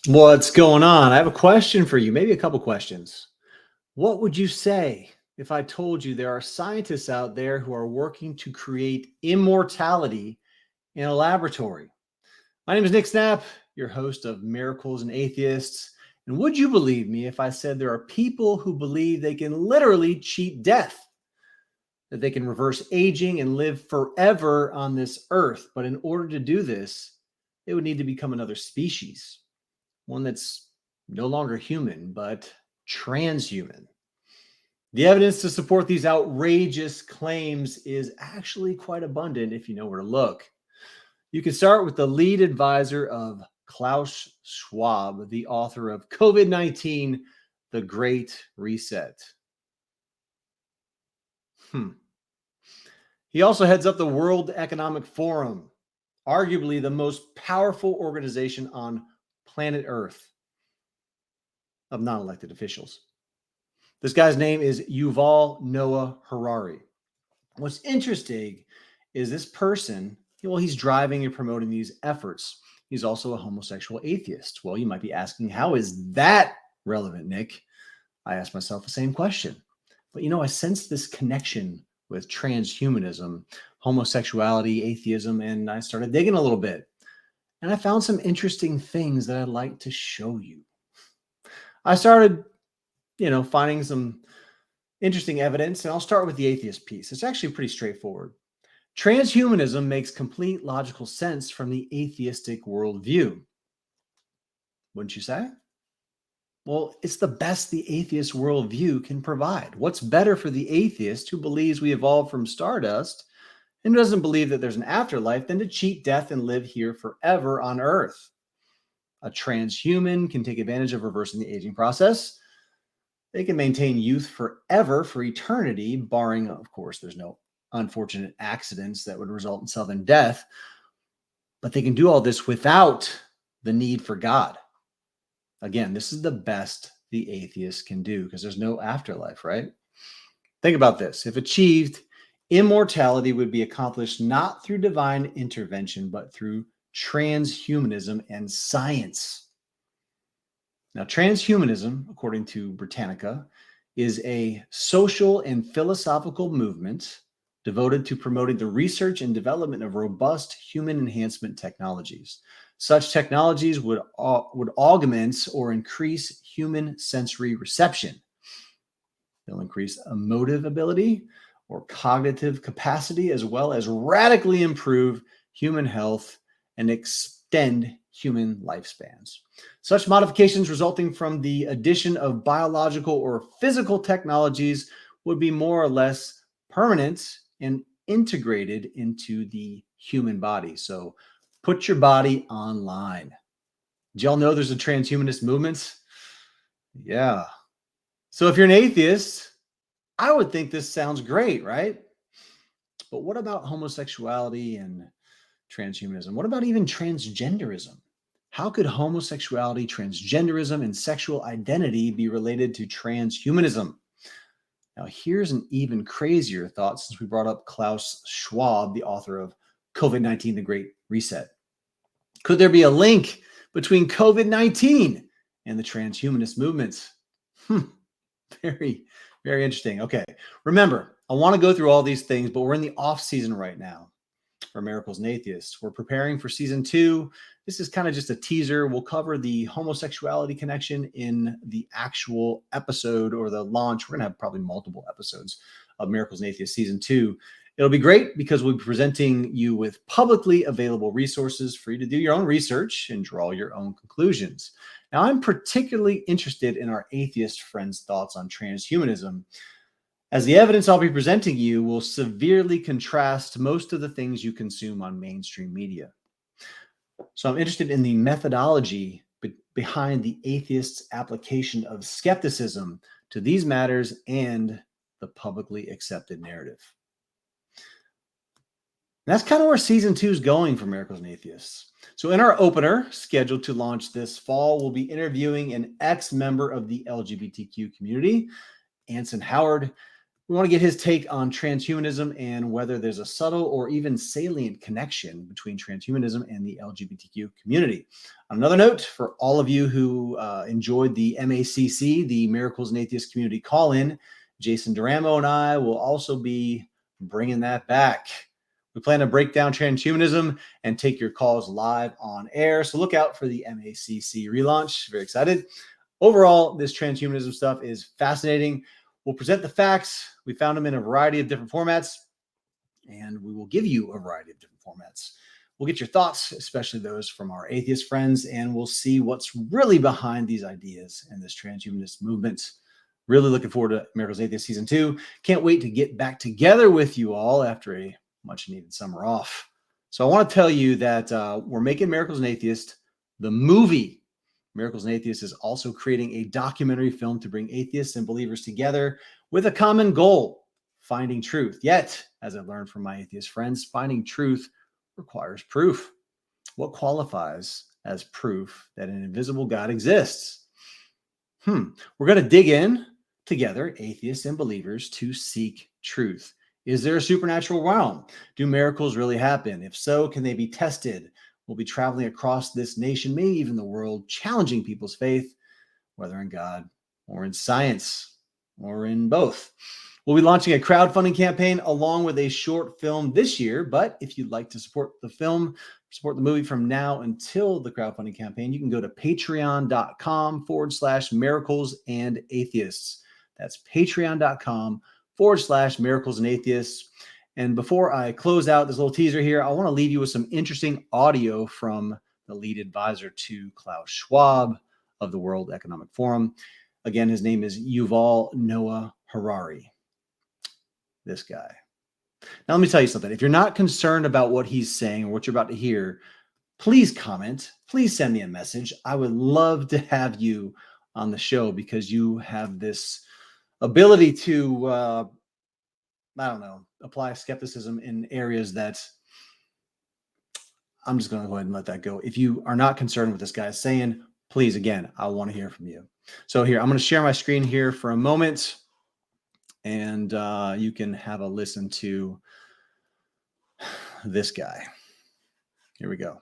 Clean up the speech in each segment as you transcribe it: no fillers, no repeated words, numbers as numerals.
What's going on? I have a question for you, maybe a couple questions. What would you say if I told you there are scientists out there who are working to create immortality in a laboratory? My name is Nick Snap, your host of Miracles and Atheists. And would you believe me if I said there are people who believe they can literally cheat death, that they can reverse aging and live forever on this earth? But in order to do this, they would need to become another species, one that's no longer human, but transhuman. The evidence to support these outrageous claims is actually quite abundant if you know where to look. You can start with the lead advisor of Klaus Schwab, the author of COVID-19, The Great Reset. He also heads up the World Economic Forum, arguably the most powerful organization on planet Earth of non-elected officials. This guy's name is Yuval Noah Harari. What's interesting is this person, well, he's driving and promoting these efforts. He's also a homosexual atheist. Well, you might be asking, how is that relevant, Nick? I asked myself the same question. But I sensed this connection with transhumanism, homosexuality, atheism, and I started digging a little bit. And I found some interesting things that I'd like to show you. I started finding some interesting evidence, and I'll start with the atheist piece. It's actually pretty straightforward. Transhumanism makes complete logical sense from the atheistic worldview. Wouldn't you say? Well, it's the best the atheist worldview can provide. What's better for the atheist who believes we evolved from stardust and doesn't believe that there's an afterlife than to cheat death and live here forever on Earth? A transhuman can take advantage of reversing the aging process. They can maintain youth forever for eternity, barring, of course, there's no unfortunate accidents that would result in sudden death. But they can do all this without the need for God. Again, this is the best the atheist can do because there's no afterlife, right? Think about this. If achieved, immortality would be accomplished not through divine intervention, but through transhumanism and science. Now, transhumanism, according to Britannica, is a social and philosophical movement devoted to promoting the research and development of robust human enhancement technologies. Such technologies would augment or increase human sensory reception. They'll increase emotive ability or cognitive capacity, as well as radically improve human health and extend human lifespans. Such modifications resulting from the addition of biological or physical technologies would be more or less permanent and integrated into the human body. So put your body online. Did y'all know there's a transhumanist movement? Yeah. So if you're an atheist, I would think this sounds great, right? But what about homosexuality and transhumanism? What about even transgenderism? How could homosexuality, transgenderism, and sexual identity be related to transhumanism? Now, here's an even crazier thought since we brought up Klaus Schwab, the author of COVID-19, The Great Reset. Could there be a link between COVID-19 and the transhumanist movements? Very, very interesting. Okay, remember, I want to go through all these things, but we're in the off season right now for Miracles and Atheists. We're preparing for season 2. This is kind of just a teaser. We'll cover the homosexuality connection in the actual episode or the launch. We're going to have probably multiple episodes of Miracles and Atheists season 2. It'll be great because we'll be presenting you with publicly available resources for you to do your own research and draw your own conclusions. Now, I'm particularly interested in our atheist friends' thoughts on transhumanism, as the evidence I'll be presenting you will severely contrast most of the things you consume on mainstream media. So I'm interested in the methodology behind the atheist's application of skepticism to these matters and the publicly accepted narrative. And that's kind of where season 2 is going for Miracles and Atheists. So in our opener, scheduled to launch this fall, we'll be interviewing an ex-member of the LGBTQ community, Anson Howard. We want to get his take on transhumanism and whether there's a subtle or even salient connection between transhumanism and the LGBTQ community. On another note, for all of you who enjoyed the MACC, the Miracles and Atheist Community Call-In, Jason Duramo and I will also be bringing that back. We plan to break down transhumanism and take your calls live on air. So look out for the MACC relaunch. Very excited. Overall, this transhumanism stuff is fascinating. We'll present the facts. We found them in a variety of different formats, and we will give you a variety of different formats. We'll get your thoughts, especially those from our atheist friends, and we'll see what's really behind these ideas and this transhumanist movement. Really looking forward to Miracles Atheist Season 2. Can't wait to get back together with you all after a much-needed summer off. So I want to tell you that we're making Miracles and Atheist the movie. Miracles and Atheists is also creating a documentary film to bring atheists and believers together with a common goal, finding truth. Yet, as I've learned from my atheist friends, finding truth requires proof. What qualifies as proof that an invisible God exists? We're going to dig in together, atheists and believers, to seek truth. Is there a supernatural realm? Do miracles really happen? If so, can they be tested? We'll be traveling across this nation, maybe even the world, challenging people's faith, whether in God or in science or in both. We'll be launching a crowdfunding campaign along with a short film this year. But if you'd like to support the film, support the movie from now until the crowdfunding campaign, you can go to patreon.com/miracles and atheists. That's patreon.com/miracles and atheists. And before I close out this little teaser here, I want to leave you with some interesting audio from the lead advisor to Klaus Schwab of the World Economic Forum. Again, his name is Yuval Noah Harari. This guy. Now, let me tell you something. If you're not concerned about what he's saying or what you're about to hear, please comment. Please send me a message. I would love to have you on the show because you have this ability to apply skepticism in areas that I'm just going to go ahead and let that go. If you are not concerned with this guy saying, please, again, I want to hear from you. So here, I'm going to share my screen here for a moment, and you can have a listen to this guy. Here we go.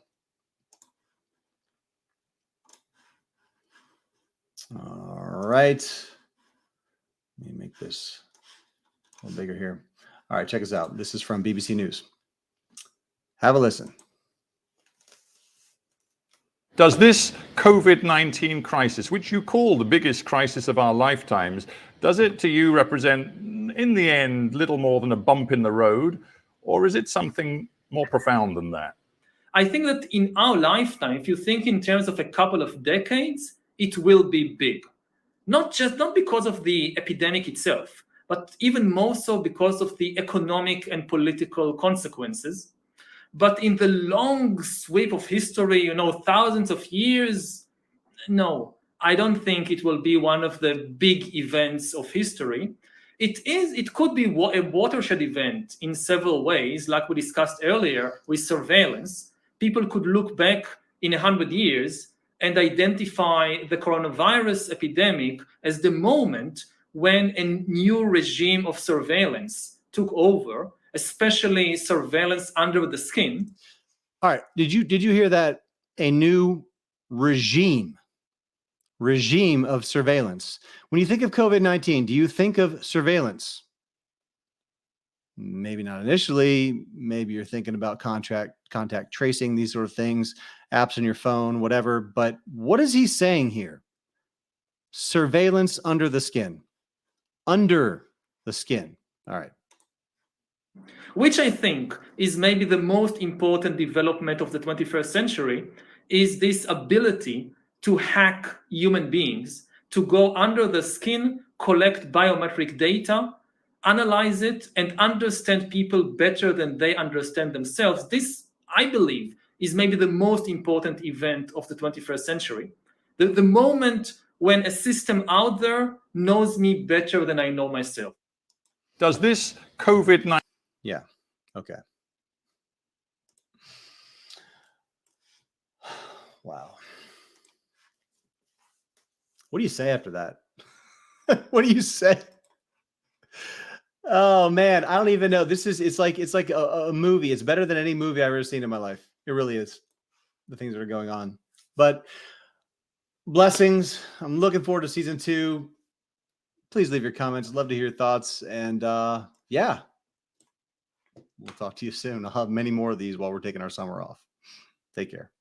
All right. Let me make this a little bigger here. All right, check us out. This is from BBC News. Have a listen. Does this COVID-19 crisis, which you call the biggest crisis of our lifetimes, does it to you represent, in the end, little more than a bump in the road, or is it something more profound than that? I think that in our lifetime, if you think in terms of a couple of decades, it will be big. Not because of the epidemic itself, but even more so because of the economic and political consequences. But in the long sweep of history, thousands of years, no, I don't think it will be one of the big events of history. It could be a watershed event in several ways, like we discussed earlier with surveillance. People could look back in 100 years and identify the coronavirus epidemic as the moment when a new regime of surveillance took over, especially surveillance under the skin. All right. Did you hear that? A new regime of surveillance. When you think of COVID-19, do you think of surveillance? Maybe not initially. Maybe you're thinking about contact tracing, these sort of things, apps on your phone, whatever. But what is he saying here? Surveillance under the skin. Under the skin. All right. Which I think is maybe the most important development of the 21st century, is this ability to hack human beings, to go under the skin, collect biometric data, analyze it, and understand people better than they understand themselves. This, I believe, is maybe the most important event of the 21st century. The moment when a system out there knows me better than I know myself. Does this COVID-19... Yeah. Okay. Wow. What do you say after that? What do you say? Oh man, I don't even know. It's like a movie. It's better than any movie I've ever seen in my life. It really is. The things that are going on. But blessings. I'm looking forward to season 2. Please leave your comments. I'd love to hear your thoughts. And yeah, we'll talk to you soon. I'll have many more of these while we're taking our summer off. Take care.